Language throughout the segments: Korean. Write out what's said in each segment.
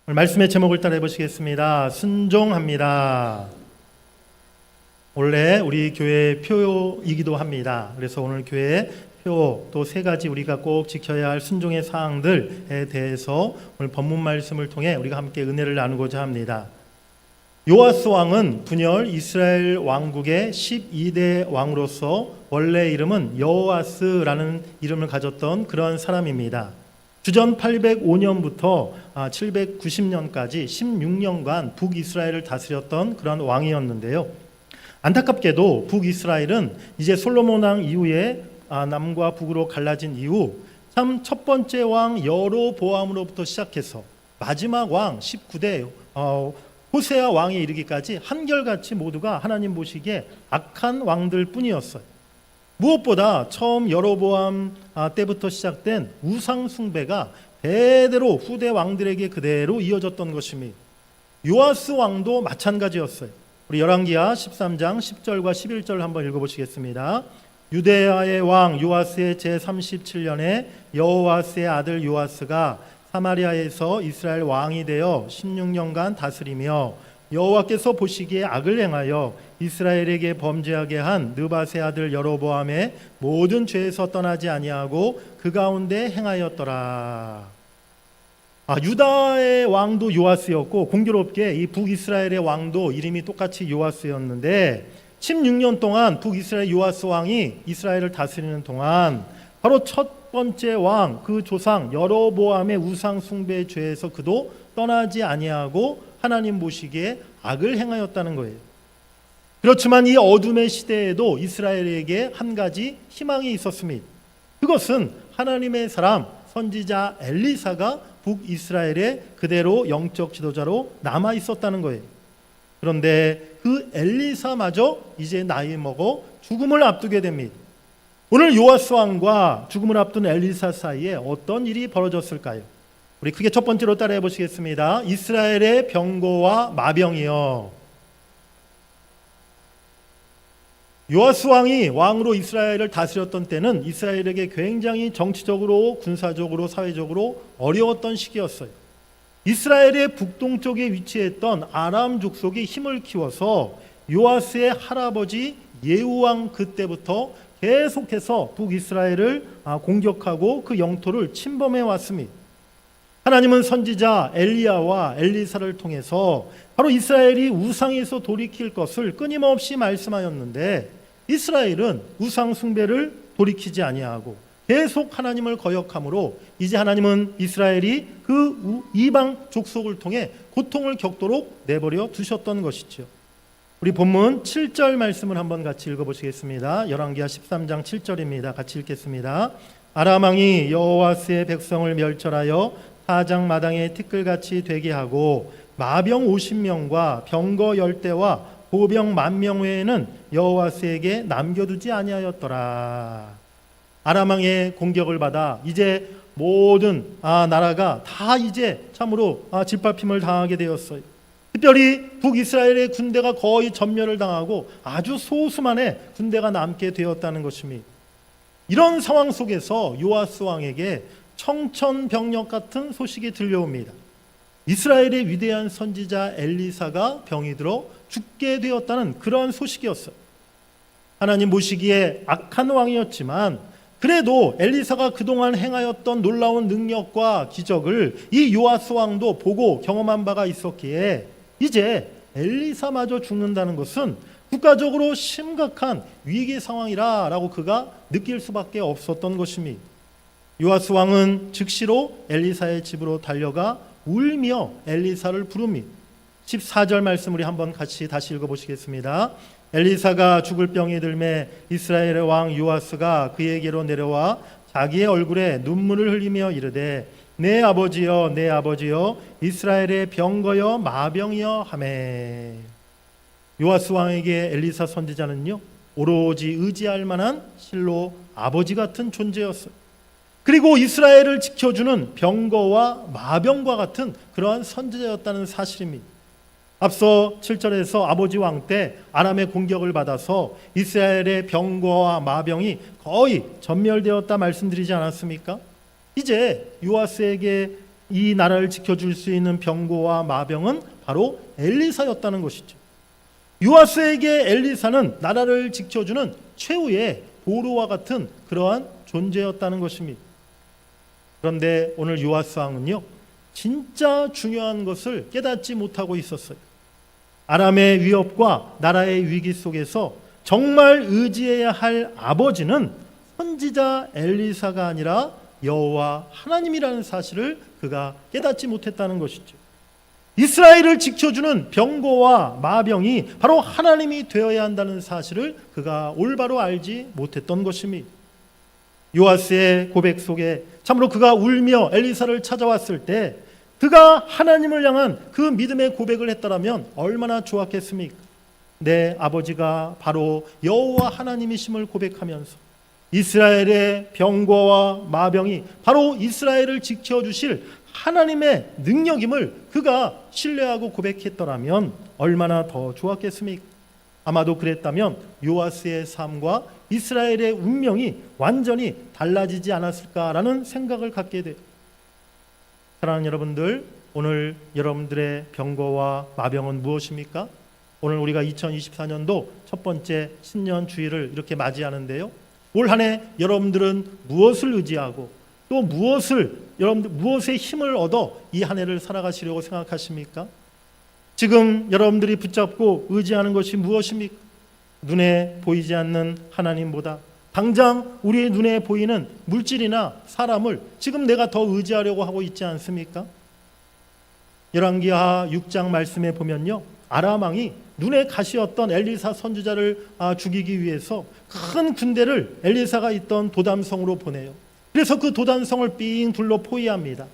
오늘 말씀의 제목을 따라 해보시겠습니다. 순종합니다. 원래 우리 교회 표이기도 합니다. 그래서 오늘 교회 표 또 세 가지 우리가 꼭 지켜야 할 순종의 사항들에 대해서 오늘 본문 말씀을 통해 우리가 함께 은혜를 나누고자 합니다. 요아스 왕은 분열 이스라엘 왕국의 12대 왕으로서 원래 이름은 여호아스라는 이름을 가졌던 그런 사람입니다. 주전 805년부터 790년까지 16년간 북이스라엘을 다스렸던 그런 왕이었는데요. 안타깝게도 북이스라엘은 이제 솔로몬 왕 이후에 남과 북으로 갈라진 이후 참 첫 번째 왕 여로보암으로부터 시작해서 마지막 왕 19대 호세아 왕에 이르기까지 한결같이 모두가 하나님 보시기에 악한 왕들 뿐이었어요. 무엇보다 처음 여로보암 때부터 시작된 우상 숭배가 대대로 후대 왕들에게 그대로 이어졌던 것입니다. 요아스 왕도 마찬가지였어요. 우리 열왕기하 13장 10절과 11절 한번 읽어보시겠습니다. 유대야의 왕 요아스의 제37년에 여호아스의 아들 요아스가 사마리아에서 이스라엘 왕이 되어 16년간 다스리며 여호와께서 보시기에 악을 행하여 이스라엘에게 범죄하게 한 느밧의 아들 여로보암의 모든 죄에서 떠나지 아니하고 그 가운데 행하였더라. 유다의 왕도 요아스였고 공교롭게 이 북이스라엘의 왕도 이름이 똑같이 요아스였는데 16년 동안 북이스라엘 요아스 왕이 이스라엘을 다스리는 동안 바로 첫 번째 왕 그 조상 여로보암의 우상 숭배 죄에서 그도 떠나지 아니하고 하나님 보시기에 악을 행하였다는 거예요. 그렇지만 이 어둠의 시대에도 이스라엘에게 한 가지 희망이 있었습니다. 그것은 하나님의 사람 선지자 엘리사가 북이스라엘에 그대로 영적 지도자로 남아 있었다는 거예요. 그런데 그 엘리사마저 이제 나이 먹어 죽음을 앞두게 됩니다. 오늘 요아스 왕과 죽음을 앞둔 엘리사 사이에 어떤 일이 벌어졌을까요? 우리 크게 첫 번째로 따라해 보시겠습니다. 이스라엘의 병거와 마병이요. 요아스 왕이 왕으로 이스라엘을 다스렸던 때는 이스라엘에게 굉장히 정치적으로, 군사적으로, 사회적으로 어려웠던 시기였어요. 이스라엘의 북동쪽에 위치했던 아람 족속이 힘을 키워서 요아스의 할아버지 예후 왕 그때부터 계속해서 북이스라엘을 공격하고 그 영토를 침범해 왔습니다. 하나님은 선지자 엘리야와 엘리사를 통해서 바로 이스라엘이 우상에서 돌이킬 것을 끊임없이 말씀하였는데 이스라엘은 우상 숭배를 돌이키지 아니하고 계속 하나님을 거역함으로 이제 하나님은 이스라엘이 그 이방 족속을 통해 고통을 겪도록 내버려 두셨던 것이죠. 우리 본문 7절 말씀을 한번 같이 읽어보시겠습니다. 열왕기하 13장 7절입니다. 같이 읽겠습니다. 아람 왕이 여호와스의 백성을 멸절하여 타작 마당에 티끌같이 되게 하고 마병 50명과 병거 10대와 보병 10,000명 외에는 여호와스에게 남겨두지 아니하였더라. 아람 왕의 공격을 받아 이제 모든 나라가 다 이제 참으로 짓밟힘을 당하게 되었어요. 특별히 북이스라엘의 군대가 거의 전멸을 당하고 아주 소수만의 군대가 남게 되었다는 것입니다. 이런 상황 속에서 요아스 왕에게 청천벽력 같은 소식이 들려옵니다. 이스라엘의 위대한 선지자 엘리사가 병이 들어 죽게 되었다는 그런 소식이었어요. 하나님 보시기에 악한 왕이었지만 그래도 엘리사가 그동안 행하였던 놀라운 능력과 기적을 이 요아스 왕도 보고 경험한 바가 있었기에 이제 엘리사마저 죽는다는 것은 국가적으로 심각한 위기 상황이라고 그가 느낄 수밖에 없었던 것입니다. 요아스 왕은 즉시로 엘리사의 집으로 달려가 울며 엘리사를 부릅니다. 14절 말씀 우리 한번 같이 다시 읽어보시겠습니다. 엘리사가 죽을 병이 들매 이스라엘의 왕 요아스가 그에게로 내려와 자기의 얼굴에 눈물을 흘리며 이르되 내 아버지여 내 아버지여 이스라엘의 병거여 마병이여 하매. 요아스 왕에게 엘리사 선지자는요 오로지 의지할 만한 실로 아버지 같은 존재였어요. 그리고 이스라엘을 지켜주는 병거와 마병과 같은 그러한 선지자였다는 사실입니다. 앞서 7절에서 아버지 왕 때 아람의 공격을 받아서 이스라엘의 병거와 마병이 거의 전멸되었다 말씀드리지 않았습니까? 이제 요아스에게 이 나라를 지켜줄 수 있는 병거와 마병은 바로 엘리사였다는 것이죠. 요아스에게 엘리사는 나라를 지켜주는 최후의 보루와 같은 그러한 존재였다는 것입니다. 그런데 오늘 요아스 왕은요, 진짜 중요한 것을 깨닫지 못하고 있었어요. 아람의 위협과 나라의 위기 속에서 정말 의지해야 할 아버지는 선지자 엘리사가 아니라 여호와 하나님이라는 사실을 그가 깨닫지 못했다는 것이죠. 이스라엘을 지켜주는 병거와 마병이 바로 하나님이 되어야 한다는 사실을 그가 올바로 알지 못했던 것입니다. 요아스의 고백 속에 참으로 그가 울며 엘리사를 찾아왔을 때 그가 하나님을 향한 그 믿음의 고백을 했더라면 얼마나 좋았겠습니까? 내 아버지가 바로 여호와 하나님이심을 고백하면서 이스라엘의 병거와 마병이 바로 이스라엘을 지켜주실 하나님의 능력임을 그가 신뢰하고 고백했더라면 얼마나 더 좋았겠습니까? 아마도 그랬다면 요아스의 삶과 이스라엘의 운명이 완전히 달라지지 않았을까라는 생각을 갖게 돼요. 사랑하는 여러분들, 오늘 여러분들의 병거와 마병은 무엇입니까? 오늘 우리가 2024년도 첫 번째 신년 주일을 이렇게 맞이하는데요. 올 한 해 여러분들은 무엇을 의지하고 또 무엇의 힘을 얻어 이 한 해를 살아가시려고 생각하십니까? 지금 여러분들이 붙잡고 의지하는 것이 무엇입니까? 눈에 보이지 않는 하나님보다 당장 우리의 눈에 보이는 물질이나 사람을 지금 내가 더 의지하려고 하고 있지 않습니까? 열왕기하 6장 말씀에 보면요, 아람 왕이 눈에 가시였던 엘리사 선지자를 죽이기 위해서 큰 군대를 엘리사가 있던 도담성으로 보내요. 그래서 그 도담성을 삥 둘러 포위합니다.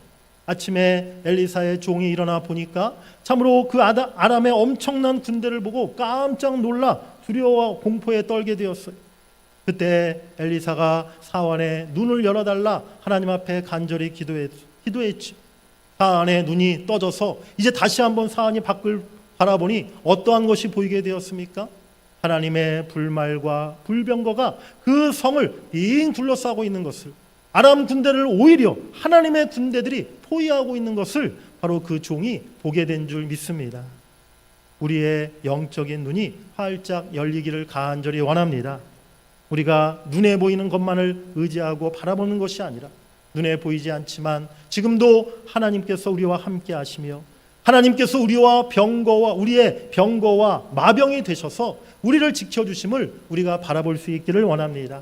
아침에 엘리사의 종이 일어나 보니까 참으로 그 아람의 엄청난 군대를 보고 깜짝 놀라 두려워와 공포에 떨게 되었어요. 그때 엘리사가 사환에 눈을 열어달라 하나님 앞에 간절히 기도했죠. 사환의 눈이 떠져서 이제 다시 한번 사환이 밖을 바라보니 어떠한 것이 보이게 되었습니까? 하나님의 불말과 불병거가 그 성을 빙 둘러싸고 있는 것을, 아람 군대를 오히려 하나님의 군대들이 포위하고 있는 것을 바로 그 종이 보게 된 줄 믿습니다. 우리의 영적인 눈이 활짝 열리기를 간절히 원합니다. 우리가 눈에 보이는 것만을 의지하고 바라보는 것이 아니라 눈에 보이지 않지만 지금도 하나님께서 우리와 함께 하시며 하나님께서 우리의 병거와 마병이 되셔서 우리를 지켜주심을 우리가 바라볼 수 있기를 원합니다.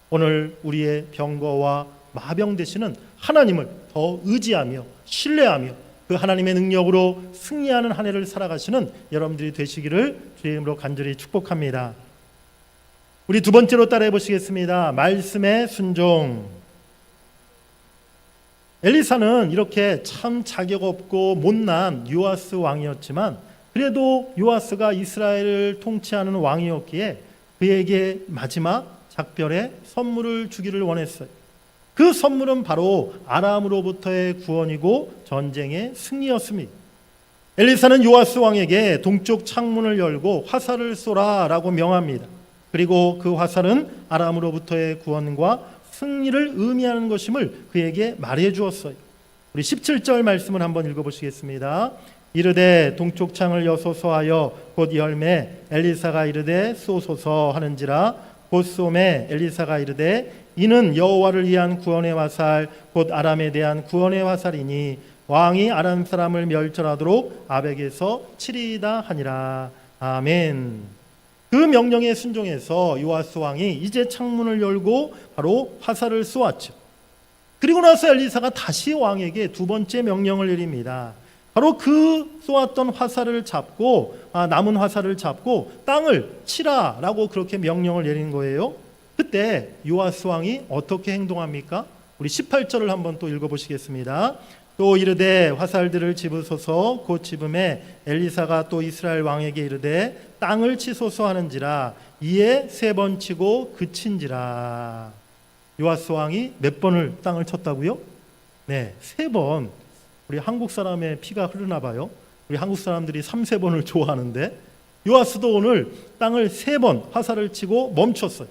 오늘 우리의 병거와 마병 되시는 하나님을 더 의지하며 신뢰하며 그 하나님의 능력으로 승리하는 한 해를 살아가시는 여러분들이 되시기를 주의 이름으로 간절히 축복합니다. 우리 두 번째로 따라해 보시겠습니다. 말씀의 순종. 엘리사는 이렇게 참 자격 없고 못난 요아스 왕이었지만 그래도 요아스가 이스라엘을 통치하는 왕이었기에 그에게 마지막 작별의 선물을 주기를 원했어요. 그 선물은 바로 아람으로부터의 구원이고 전쟁의 승리였습니다. 엘리사는 요아스 왕에게 동쪽 창문을 열고 화살을 쏘라라고 명합니다. 그리고 그 화살은 아람으로부터의 구원과 승리를 의미하는 것임을 그에게 말해 주었어요. 우리 17절 말씀을 한번 읽어보시겠습니다. 이르되 동쪽 창을 여소서 하여 곧 열매 엘리사가 이르되 쏘소서 하는지라 곧 쏘매 엘리사가 이르되 이는 여호와를 위한 구원의 화살 곧 아람에 대한 구원의 화살이니 왕이 아람 사람을 멸절하도록 아벡에서 치리이다 하니라. 아멘. 그 명령에 순종해서 요아스 왕이 이제 창문을 열고 바로 화살을 쏘았죠. 그리고 나서 엘리사가 다시 왕에게 두 번째 명령을 내립니다. 바로 그 쏘았던 화살을 잡고 남은 화살을 잡고 땅을 치라라고 그렇게 명령을 내린 거예요. 그때 요아스 왕이 어떻게 행동합니까? 우리 18절을 한번 또 읽어보시겠습니다. 또 이르되 화살들을 집으소서 곧 집음에 엘리사가 또 이스라엘 왕에게 이르되 땅을 치소서 하는지라 이에 3번 치고 그친지라. 요아스 왕이 몇 번을 땅을 쳤다고요? 네, 3번. 우리 한국 사람의 피가 흐르나 봐요. 우리 한국 사람들이 3-4번을 좋아하는데 요아스도 오늘 땅을 3번 화살을 치고 멈췄어요.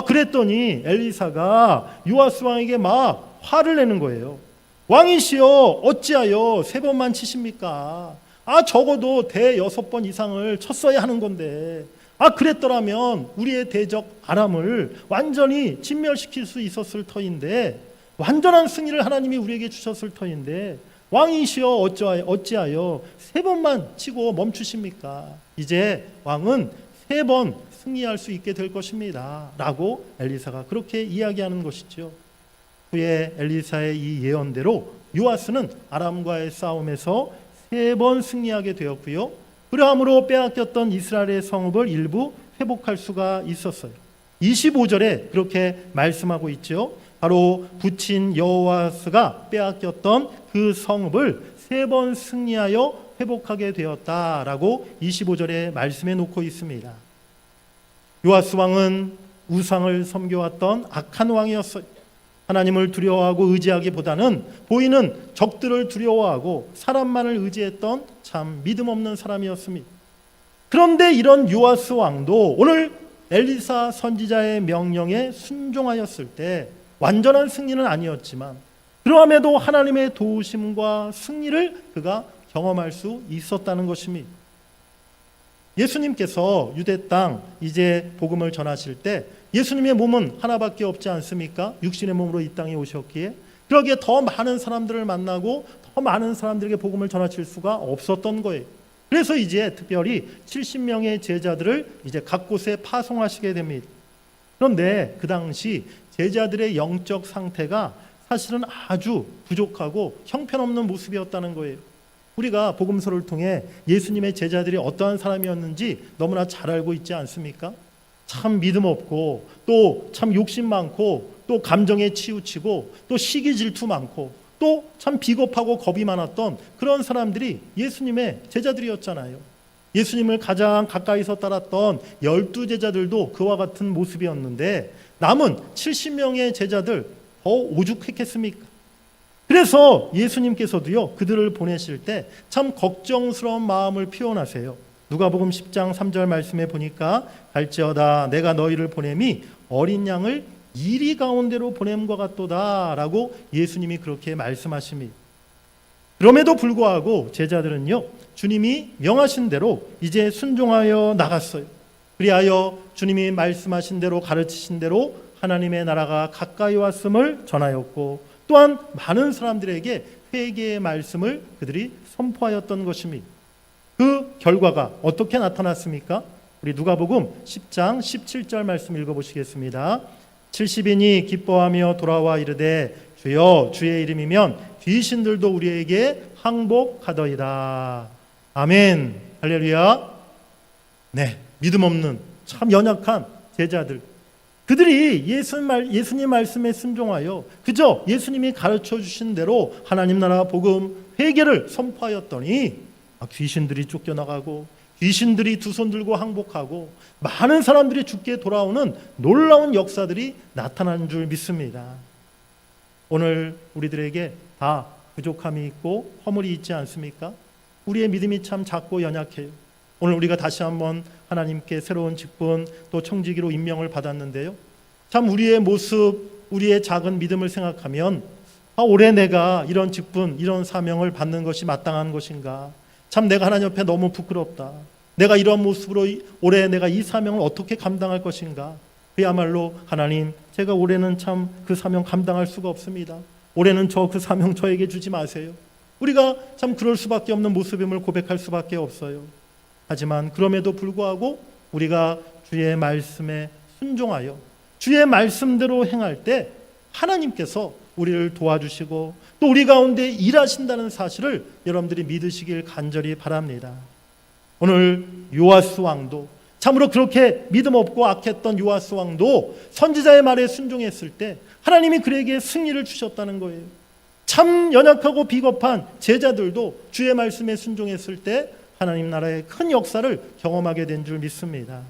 그랬더니 엘리사가 요아스 왕에게 막 화를 내는 거예요. 왕이시여 어찌하여 3번만 치십니까? 적어도 대 6번 이상을 쳤어야 하는 건데 그랬더라면 우리의 대적 아람을 완전히 진멸시킬 수 있었을 터인데, 완전한 승리를 하나님이 우리에게 주셨을 터인데 왕이시여 어찌하여 3번만 치고 멈추십니까? 이제 왕은 3번 승리할 수 있게 될 것입니다 라고 엘리사가 그렇게 이야기하는 것이죠. 후에 엘리사의 이 예언대로 요아스는 아람과의 싸움에서 3번 승리하게 되었고요, 그러함으로 빼앗겼던 이스라엘의 성읍을 일부 회복할 수가 있었어요. 25절에 그렇게 말씀하고 있죠. 바로 붙인 여호와스가 빼앗겼던 그 성읍을 3번 승리하여 회복하게 되었다라고 25절에 말씀해 놓고 있습니다. 요아스 왕은 우상을 섬겨왔던 악한 왕이었어요. 하나님을 두려워하고 의지하기보다는 보이는 적들을 두려워하고 사람만을 의지했던 참 믿음 없는 사람이었습니다. 그런데 이런 요아스 왕도 오늘 엘리사 선지자의 명령에 순종하였을 때 완전한 승리는 아니었지만 그러함에도 하나님의 도우심과 승리를 그가 경험할 수 있었다는 것입니다. 예수님께서 유대 땅 이제 복음을 전하실 때 예수님의 몸은 하나밖에 없지 않습니까? 육신의 몸으로 이 땅에 오셨기에 그러기에 더 많은 사람들을 만나고 더 많은 사람들에게 복음을 전하실 수가 없었던 거예요. 그래서 이제 특별히 70명의 제자들을 이제 각 곳에 파송하시게 됩니다. 그런데 그 당시 제자들의 영적 상태가 사실은 아주 부족하고 형편없는 모습이었다는 거예요. 우리가 복음서를 통해 예수님의 제자들이 어떠한 사람이었는지 너무나 잘 알고 있지 않습니까? 참 믿음 없고 또 참 욕심 많고 또 감정에 치우치고 또 시기 질투 많고 또 참 비겁하고 겁이 많았던 그런 사람들이 예수님의 제자들이었잖아요. 예수님을 가장 가까이서 따랐던 12제자들도 그와 같은 모습이었는데 남은 70명의 제자들 더 오죽했겠습니까? 그래서 예수님께서도요 그들을 보내실 때 참 걱정스러운 마음을 표현하세요. 누가복음 10장 3절 말씀에 보니까 갈지어다 내가 너희를 보냄이 어린 양을 이리 가운데로 보냄과 같도다 라고 예수님이 그렇게 말씀하십니다. 그럼에도 불구하고 제자들은요 주님이 명하신 대로 이제 순종하여 나갔어요. 그리하여 주님이 말씀하신 대로 가르치신 대로 하나님의 나라가 가까이 왔음을 전하였고 또한 많은 사람들에게 회개의 말씀을 그들이 선포하였던 것입니다. 그 결과가 어떻게 나타났습니까? 우리 누가복음 10장 17절 말씀 읽어보시겠습니다. 70인이 기뻐하며 돌아와 이르되 주여 주의 이름이면 귀신들도 우리에게 항복하더이다. 아멘. 할렐루야. 네, 믿음 없는 참 연약한 제자들, 그들이 예수님 말씀에 순종하여 그저 예수님이 가르쳐 주신 대로 하나님 나라 복음 회개를 선포하였더니 귀신들이 쫓겨나가고 귀신들이 두 손 들고 항복하고 많은 사람들이 죽게 돌아오는 놀라운 역사들이 나타나는 줄 믿습니다. 오늘 우리들에게 다 부족함이 있고 허물이 있지 않습니까? 우리의 믿음이 참 작고 연약해요. 오늘 우리가 다시 한번 하나님께 새로운 직분 또 청지기로 임명을 받았는데요. 참 우리의 모습, 우리의 작은 믿음을 생각하면 올해 내가 이런 직분, 이런 사명을 받는 것이 마땅한 것인가? 참 내가 하나님 옆에 너무 부끄럽다. 내가 이런 모습으로 올해 내가 이 사명을 어떻게 감당할 것인가? 그야말로 하나님, 제가 올해는 참 그 사명 감당할 수가 없습니다. 올해는 그 사명 저에게 주지 마세요. 우리가 참 그럴 수밖에 없는 모습임을 고백할 수밖에 없어요. 하지만 그럼에도 불구하고 우리가 주의 말씀에 순종하여 주의 말씀대로 행할 때 하나님께서 우리를 도와주시고 또 우리 가운데 일하신다는 사실을 여러분들이 믿으시길 간절히 바랍니다. 오늘 요아스 왕도 참으로 그렇게 믿음 없고 악했던 요아스 왕도 선지자의 말에 순종했을 때 하나님이 그에게 승리를 주셨다는 거예요. 참 연약하고 비겁한 제자들도 주의 말씀에 순종했을 때 하나님 나라의 큰 역사를 경험하게 된 줄 믿습니다.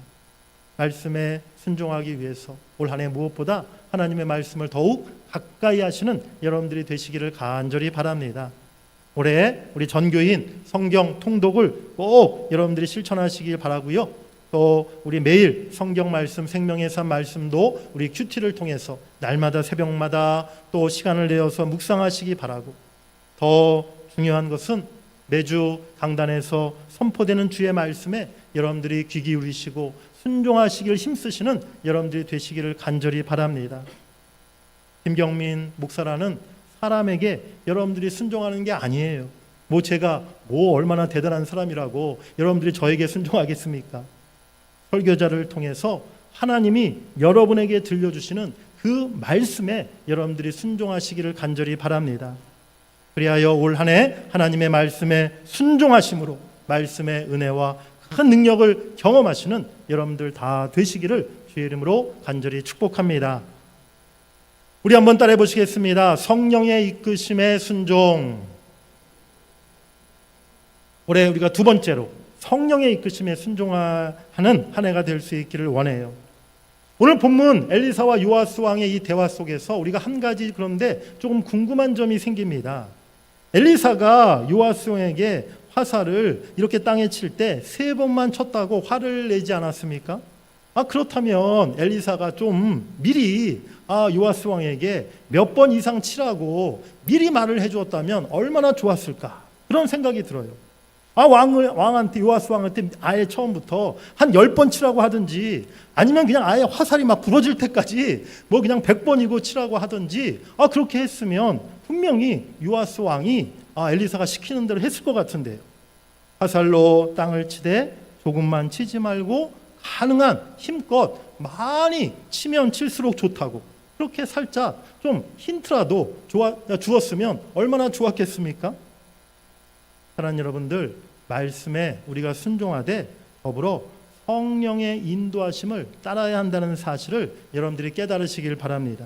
말씀에 순종하기 위해서 올 한 해 무엇보다 하나님의 말씀을 더욱 가까이 하시는 여러분들이 되시기를 간절히 바랍니다. 올해 우리 전교인 성경 통독을 꼭 여러분들이 실천하시길 바라고요. 또 우리 매일 성경 말씀, 생명의 산 말씀도 우리 큐티를 통해서 날마다 새벽마다 또 시간을 내어서 묵상하시기 바라고 더 중요한 것은 매주 강단에서 선포되는 주의 말씀에 여러분들이 귀 기울이시고 순종하시길 힘쓰시는 여러분들이 되시기를 간절히 바랍니다. 김경민 목사라는 사람에게 여러분들이 순종하는 게 아니에요. 제가 얼마나 대단한 사람이라고 여러분들이 저에게 순종하겠습니까? 설교자를 통해서 하나님이 여러분에게 들려주시는 그 말씀에 여러분들이 순종하시기를 간절히 바랍니다. 그리하여 올 한 해 하나님의 말씀에 순종하심으로 말씀의 은혜와 큰 능력을 경험하시는 여러분들 다 되시기를 주의 이름으로 간절히 축복합니다. 우리 한번 따라해 보시겠습니다. 성령의 이끄심에 순종. 올해 우리가 두 번째로 성령의 이끄심에 순종하는 한 해가 될 수 있기를 원해요. 오늘 본문 엘리사와 요아스 왕의 이 대화 속에서 우리가 한 가지 그런데 조금 궁금한 점이 생깁니다. 엘리사가 요아스 왕에게 화살을 이렇게 땅에 칠 때 3번만 쳤다고 화를 내지 않았습니까? 그렇다면 엘리사가 좀 미리 요아스 왕에게 몇 번 이상 치라고 미리 말을 해주었다면 얼마나 좋았을까? 그런 생각이 들어요. 왕한테, 요아스 왕한테 아예 처음부터 한 10번 치라고 하든지 아니면 그냥 아예 화살이 막 부러질 때까지 그냥 100번이고 치라고 하든지 그렇게 했으면 분명히 요아스 왕이 엘리사가 시키는 대로 했을 것 같은데요. 화살로 땅을 치되 조금만 치지 말고 가능한 힘껏 많이 치면 칠수록 좋다고 그렇게 살짝 좀 힌트라도 주었으면 얼마나 좋았겠습니까? 사랑하는 여러분들, 말씀에 우리가 순종하되 더불어 성령의 인도하심을 따라야 한다는 사실을 여러분들이 깨달으시길 바랍니다.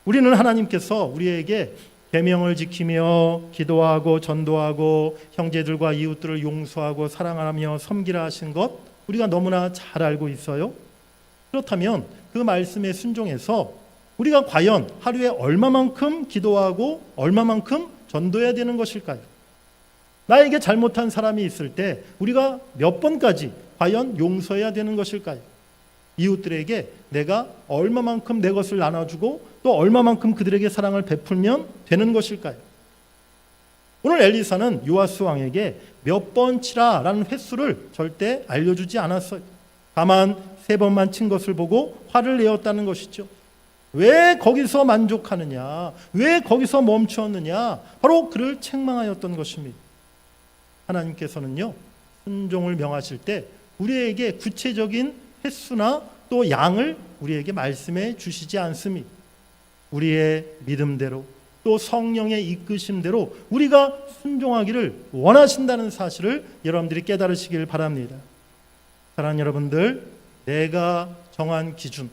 우리는 하나님께서 우리에게 계명을 지키며 기도하고 전도하고 형제들과 이웃들을 용서하고 사랑하며 섬기라 하신 것 우리가 너무나 잘 알고 있어요. 그렇다면 그 말씀에 순종해서 우리가 과연 하루에 얼마만큼 기도하고 얼마만큼 전도해야 되는 것일까요? 나에게 잘못한 사람이 있을 때 우리가 몇 번까지 과연 용서해야 되는 것일까요? 이웃들에게 내가 얼마만큼 내 것을 나눠주고 또 얼마만큼 그들에게 사랑을 베풀면 되는 것일까요? 오늘 엘리사는 요아스 왕에게 몇 번 치라라는 횟수를 절대 알려주지 않았어요. 다만 3번만 친 것을 보고 화를 내었다는 것이죠. 왜 거기서 만족하느냐? 왜 거기서 멈추었느냐? 바로 그를 책망하였던 것입니다. 하나님께서는요, 순종을 명하실 때 우리에게 구체적인 횟수나 또 양을 우리에게 말씀해 주시지 않습니다. 우리의 믿음대로 또 성령의 이끄심대로 우리가 순종하기를 원하신다는 사실을 여러분들이 깨달으시길 바랍니다. 사랑하는 여러분들, 내가 정한 기준,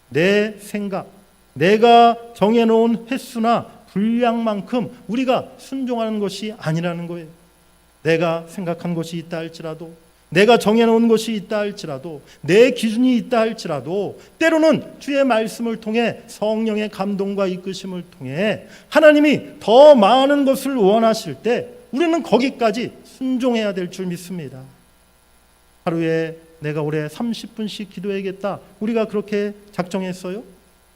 내 생각, 내가 정해놓은 횟수나 분량만큼 우리가 순종하는 것이 아니라는 거예요. 내가 생각한 것이 있다 할지라도, 내가 정해놓은 것이 있다 할지라도, 내 기준이 있다 할지라도 때로는 주의 말씀을 통해 성령의 감동과 이끄심을 통해 하나님이 더 많은 것을 원하실 때 우리는 거기까지 순종해야 될 줄 믿습니다. 하루에 내가 올해 30분씩 기도해야겠다, 우리가 그렇게 작정했어요.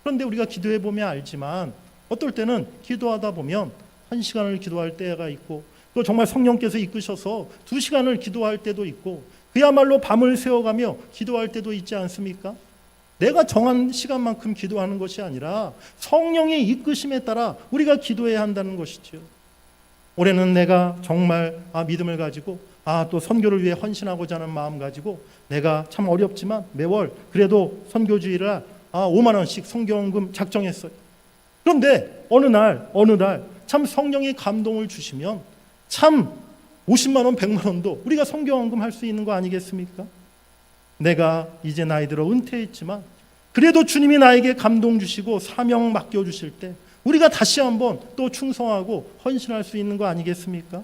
그런데 우리가 기도해 보면 알지만 어떨 때는 기도하다 보면 1시간을 기도할 때가 있고 또 정말 성령께서 이끄셔서 2시간을 기도할 때도 있고 그야말로 밤을 새워가며 기도할 때도 있지 않습니까? 내가 정한 시간만큼 기도하는 것이 아니라 성령의 이끄심에 따라 우리가 기도해야 한다는 것이죠. 올해는 내가 정말 믿음을 가지고 또 선교를 위해 헌신하고자 하는 마음 가지고 내가 참 어렵지만 매월 그래도 선교주일날 5만 원씩 선교원금 작정했어요. 그런데 어느 날 참 성령의 감동을 주시면 참 50만 원, 100만 원도 우리가 선교원금 할 수 있는 거 아니겠습니까? 내가 이제 나이 들어 은퇴했지만 그래도 주님이 나에게 감동 주시고 사명 맡겨주실 때 우리가 다시 한번 또 충성하고 헌신할 수 있는 거 아니겠습니까?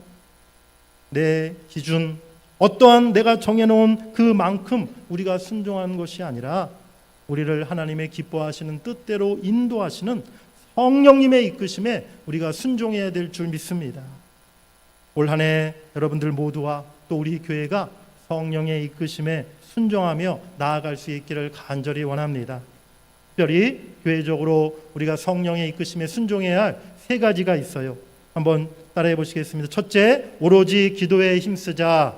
내 기준, 어떠한 내가 정해놓은 그만큼 우리가 순종하는 것이 아니라 우리를 하나님의 기뻐하시는 뜻대로 인도하시는 성령님의 이끄심에 우리가 순종해야 될 줄 믿습니다. 올 한 해 여러분들 모두와 또 우리 교회가 성령의 이끄심에 순종하며 나아갈 수 있기를 간절히 원합니다. 특별히 교회적으로 우리가 성령의 이끄심에 순종해야 할 3가지가 있어요. 한번 따라해 보시겠습니다. 첫째, 오로지 기도에 힘쓰자.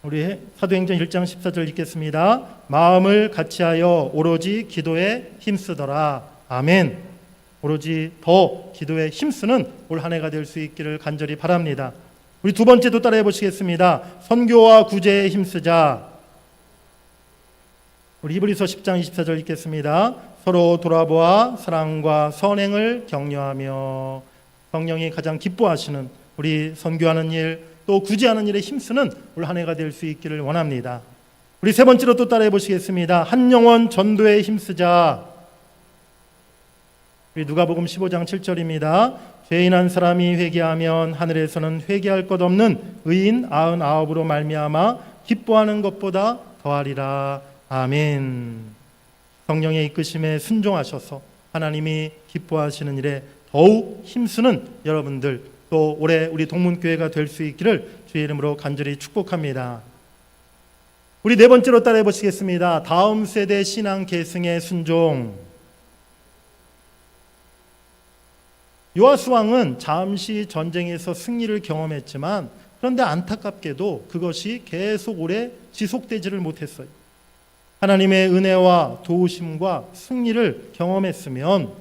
우리 사도행전 1장 14절 읽겠습니다. 마음을 같이하여 오로지 기도에 힘쓰더라. 아멘. 오로지 더 기도에 힘쓰는 올 한 해가 될 수 있기를 간절히 바랍니다. 우리 두 번째도 따라해 보시겠습니다. 선교와 구제에 힘쓰자. 우리 히브리서 10장 24절 읽겠습니다. 서로 돌아보아 사랑과 선행을 격려하며 성령이 가장 기뻐하시는 우리 선교하는 일, 또 구제하는 일에 힘쓰는 올 한 해가 될 수 있기를 원합니다. 우리 세 번째로 또 따라해 보시겠습니다. 한 영혼 전도에 힘쓰자. 우리 누가복음 15장 7절입니다. 죄인한 사람이 회개하면 하늘에서는 회개할 것 없는 의인 99으로 말미암아 기뻐하는 것보다 더하리라. 아멘. 성령의 이끄심에 순종하셔서 하나님이 기뻐하시는 일에 더욱 힘쓰는 여러분들, 또 올해 우리 동문교회가 될 수 있기를 주의 이름으로 간절히 축복합니다. 우리 네 번째로 따라해 보시겠습니다. 다음 세대 신앙 계승의 순종. 요아스 왕은 잠시 전쟁에서 승리를 경험했지만 그런데 안타깝게도 그것이 계속 오래 지속되지를 못했어요. 하나님의 은혜와 도우심과 승리를 경험했으면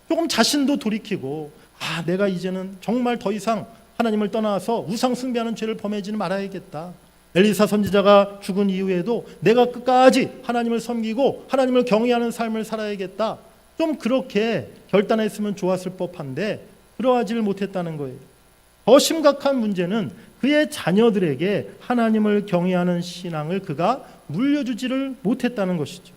조금 자신도 돌이키고 내가 이제는 정말 더 이상 하나님을 떠나서 우상 숭배하는 죄를 범하지는 말아야겠다. 엘리사 선지자가 죽은 이후에도 내가 끝까지 하나님을 섬기고 하나님을 경외하는 삶을 살아야겠다. 좀 그렇게 결단했으면 좋았을 법한데 그러하지를 못했다는 거예요. 더 심각한 문제는 그의 자녀들에게 하나님을 경외하는 신앙을 그가 물려주지를 못했다는 것이죠.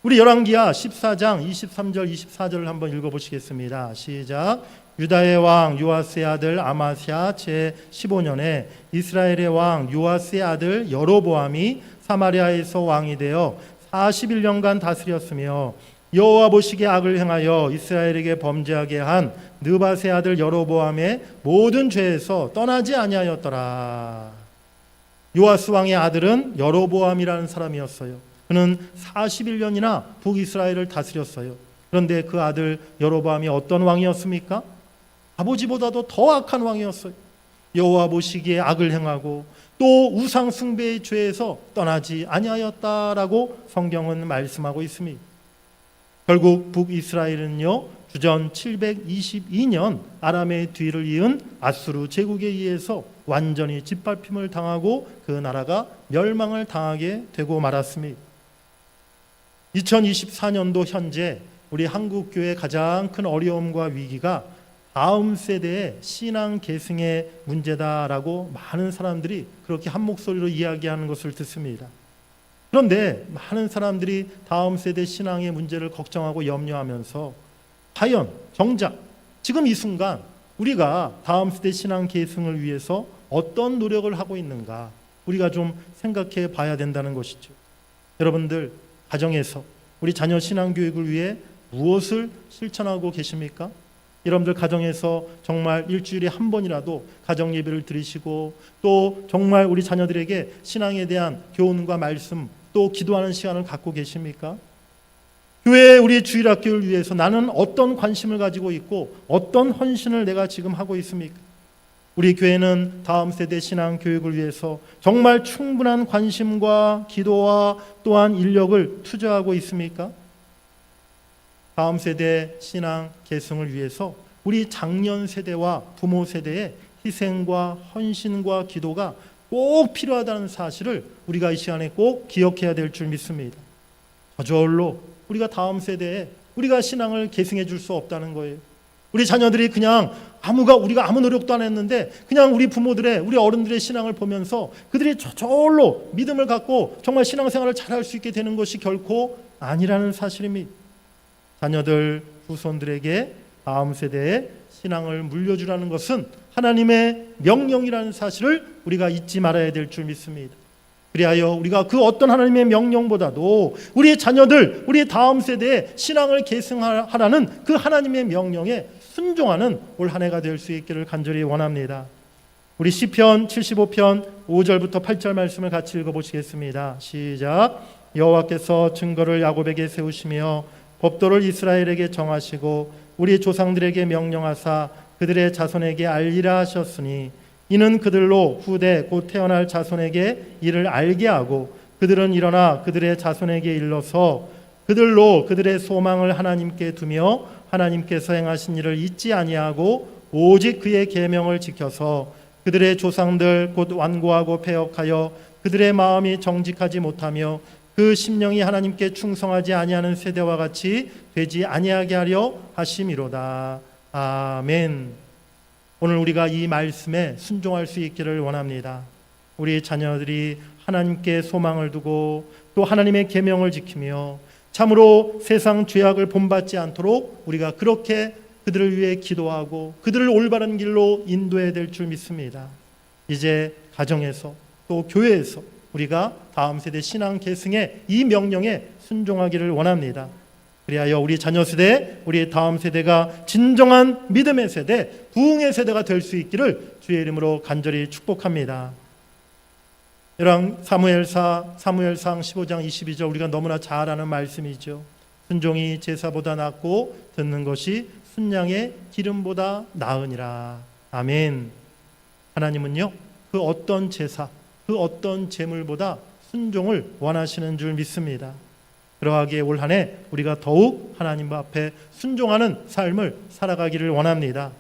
우리 열왕기하 14장 23절 24절을 한번 읽어보시겠습니다. 시작. 유다의 왕 요아스의 아들 아마스야 제15년에 이스라엘의 왕 요아스의 아들 여로보암이 사마리아에서 왕이 되어 41년간 다스렸으며 여호와 보시기에 악을 행하여 이스라엘에게 범죄하게 한 느밧의 아들 여로보암의 모든 죄에서 떠나지 아니하였더라. 요아스 왕의 아들은 여로보암이라는 사람이었어요. 그는 41년이나 북이스라엘을 다스렸어요. 그런데 그 아들 여로보암이 어떤 왕이었습니까? 아버지보다도 더 악한 왕이었어요. 여호와 보시기에 악을 행하고 또 우상 숭배의 죄에서 떠나지 아니하였다라고 성경은 말씀하고 있습니다. 결국 북이스라엘은요, 주전 722년 아람의 뒤를 이은 아수르 제국에 의해서 완전히 짓밟힘을 당하고 그 나라가 멸망을 당하게 되고 말았습니다. 2024년도 현재 우리 한국교회의 가장 큰 어려움과 위기가 다음 세대의 신앙 계승의 문제다라고 많은 사람들이 그렇게 한 목소리로 이야기하는 것을 듣습니다. 그런데 많은 사람들이 다음 세대 신앙의 문제를 걱정하고 염려하면서 과연 정작 지금 이 순간 우리가 다음 세대 신앙 계승을 위해서 어떤 노력을 하고 있는가 우리가 좀 생각해 봐야 된다는 것이죠. 여러분들 가정에서 우리 자녀 신앙 교육을 위해 무엇을 실천하고 계십니까? 여러분들 가정에서 정말 일주일에 한 번이라도 가정 예배를 드리시고 또 정말 우리 자녀들에게 신앙에 대한 교훈과 말씀 또 기도하는 시간을 갖고 계십니까? 교회 우리 주일학교를 위해서 나는 어떤 관심을 가지고 있고 어떤 헌신을 내가 지금 하고 있습니까? 우리 교회는 다음 세대 신앙 교육을 위해서 정말 충분한 관심과 기도와 또한 인력을 투자하고 있습니까? 다음 세대 신앙 계승을 위해서 우리 장년 세대와 부모 세대의 희생과 헌신과 기도가 꼭 필요하다는 사실을 우리가 이 시간에 꼭 기억해야 될 줄 믿습니다. 저절로 우리가 다음 세대에 우리가 신앙을 계승해 줄 수 없다는 거예요. 우리 자녀들이 그냥 우리가 아무 노력도 안 했는데 그냥 우리 부모들의 우리 어른들의 신앙을 보면서 그들이 저절로 믿음을 갖고 정말 신앙생활을 잘할 수 있게 되는 것이 결코 아니라는 사실입니다. 자녀들, 후손들에게 다음 세대의 신앙을 물려주라는 것은 하나님의 명령이라는 사실을 우리가 잊지 말아야 될 줄 믿습니다. 그리하여 우리가 그 어떤 하나님의 명령보다도 우리의 자녀들, 우리의 다음 세대의 신앙을 계승하라는 그 하나님의 명령에 순종하는 올 한 해가 될 수 있기를 간절히 원합니다. 우리 시편 75편 5절부터 8절 말씀을 같이 읽어보시겠습니다. 시작. 여호와께서 증거를 야곱에게 세우시며 법도를 이스라엘에게 정하시고 우리 조상들에게 명령하사 그들의 자손에게 알리라 하셨으니 이는 그들로 후대 곧 태어날 자손에게 이를 알게 하고 그들은 일어나 그들의 자손에게 일러서 그들로 그들의 소망을 하나님께 두며 하나님께서 행하신 일을 잊지 아니하고 오직 그의 계명을 지켜서 그들의 조상들 곧 완고하고 패역하여 그들의 마음이 정직하지 못하며 그 심령이 하나님께 충성하지 아니하는 세대와 같이 되지 아니하게 하려 하심이로다. 아멘. 오늘 우리가 이 말씀에 순종할 수 있기를 원합니다. 우리 자녀들이 하나님께 소망을 두고 또 하나님의 계명을 지키며 참으로 세상 죄악을 본받지 않도록 우리가 그렇게 그들을 위해 기도하고 그들을 올바른 길로 인도해야 될 줄 믿습니다. 이제 가정에서 또 교회에서 우리가 다음 세대 신앙 계승의 이 명령에 순종하기를 원합니다. 그리하여 우리 자녀 세대, 우리 다음 세대가 진정한 믿음의 세대, 부흥의 세대가 될 수 있기를 주의 이름으로 간절히 축복합니다. 여러분, 사무엘상 15장 22절 우리가 너무나 잘 아는 말씀이죠. 순종이 제사보다 낫고 듣는 것이 순양의 기름보다 나으니라. 아멘. 하나님은요, 그 어떤 제사, 그 어떤 제물보다 순종을 원하시는 줄 믿습니다. 그러하기에 올 한 해 우리가 더욱 하나님 앞에 순종하는 삶을 살아가기를 원합니다.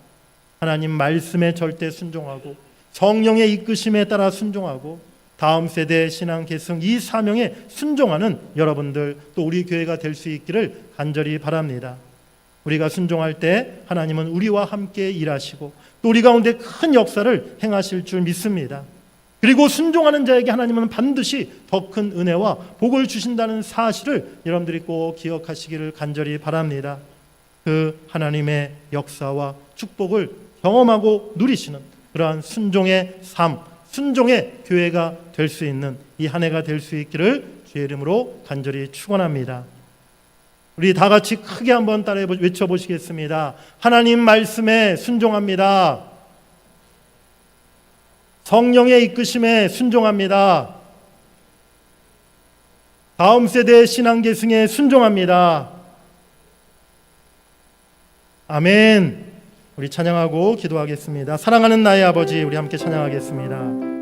하나님 말씀에 절대 순종하고 성령의 이끄심에 따라 순종하고 다음 세대 신앙 계승 이 사명에 순종하는 여러분들 또 우리 교회가 될 수 있기를 간절히 바랍니다. 우리가 순종할 때 하나님은 우리와 함께 일하시고 또 우리 가운데 큰 역사를 행하실 줄 믿습니다. 그리고 순종하는 자에게 하나님은 반드시 더 큰 은혜와 복을 주신다는 사실을 여러분들이 꼭 기억하시기를 간절히 바랍니다. 그 하나님의 역사와 축복을 경험하고 누리시는 그러한 순종의 삶, 순종의 교회가 될 수 있는 이 한 해가 될 수 있기를 주의 이름으로 간절히 축원합니다. 우리 다 같이 크게 한번 따라 외쳐보시겠습니다. 하나님 말씀에 순종합니다. 성령의 이끄심에 순종합니다. 다음 세대의 신앙 계승에 순종합니다. 아멘. 우리 찬양하고 기도하겠습니다. 사랑하는 나의 아버지, 우리 함께 찬양하겠습니다.